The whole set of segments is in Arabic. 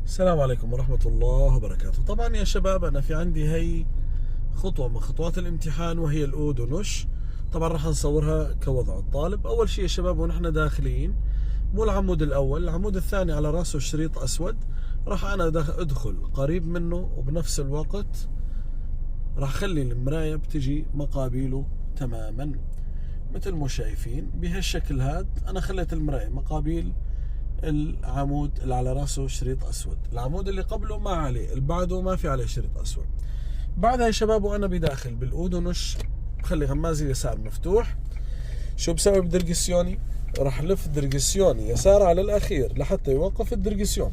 السلام عليكم ورحمة الله وبركاته. طبعا يا شباب أنا في عندي هي خطوة من خطوات الامتحان وهي الأود ونش. طبعا راح نصورها كوضع الطالب. أول شيء يا شباب ونحن داخلين مو العمود الأول، العمود الثاني على رأسه شريط أسود، راح أنا أدخل قريب منه وبنفس الوقت راح خلي المراية بتجي مقابيله تماما مثل ما شايفين بهالشكل هاد. أنا خليت المراية مقابيل العمود اللي على راسه شريط اسود، العمود اللي قبله ما عليه، اللي بعده ما في عليه شريط اسود. بعدها يا شباب وانا بداخل بالأود ونش بخلي غمازي اليسار مفتوح. شو بسوي بالدرجسيوني؟ راح لف درجسيوني يسار على الاخير لحتى يوقف الدرجسيون.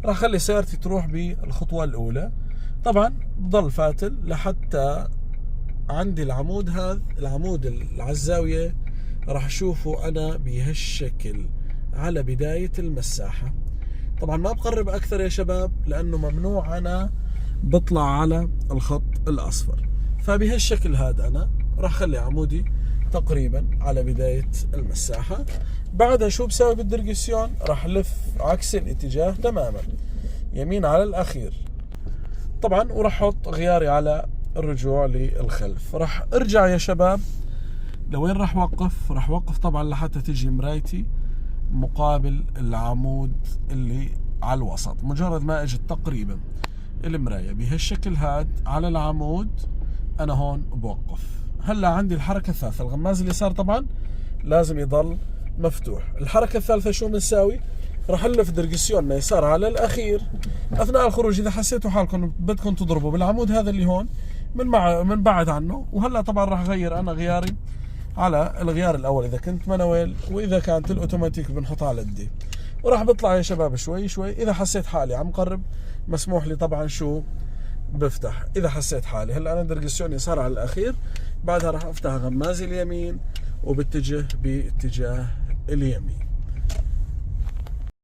راح اخلي سيارتي تروح بالخطوه الاولى، طبعا بضل فاتل لحتى عندي العمود هذا، العمود اللي على الزاويه راح اشوفه انا بهالشكل على بداية المساحة. طبعا ما بقرب أكثر يا شباب لأنه ممنوع أنا بطلع على الخط الأصفر. فبهالشكل هذا أنا راح خلي عمودي تقريبا على بداية المساحة. بعدها شو بسوي بالدرجسيون؟ راح لف عكس الاتجاه تماما يمين على الأخير طبعا، وراح أحط غياري على الرجوع للخلف. راح أرجع يا شباب لوين راح وقف؟ راح وقف طبعا لحتى تجي مرايتي مقابل العمود اللي على الوسط. مجرد ما اجت تقريبا المراية بهالشكل هاد على العمود انا هون بوقف. هلا عندي الحركة الثالثة، الغماز اليسار طبعا لازم يضل مفتوح. الحركة الثالثة شو بنساوي؟ راح نلف درجسيوننا يسار على الاخير. اثناء الخروج اذا حسيتوا حالكم بدكم تضربوا بالعمود هذا اللي هون من بعد عنه. وهلا طبعا راح اغير انا غياري على الغيار الاول اذا كنت مانويل، واذا كانت الاوتوماتيك بنحطها على الدي. وراح بطلع يا شباب شوي شوي. اذا حسيت حالي عم قرب مسموح لي طبعا شو بفتح. اذا حسيت حالي هلا انا درجسيون يسار على الاخير، بعدها راح افتح غمازي اليمين وبتجه باتجاه اليمين.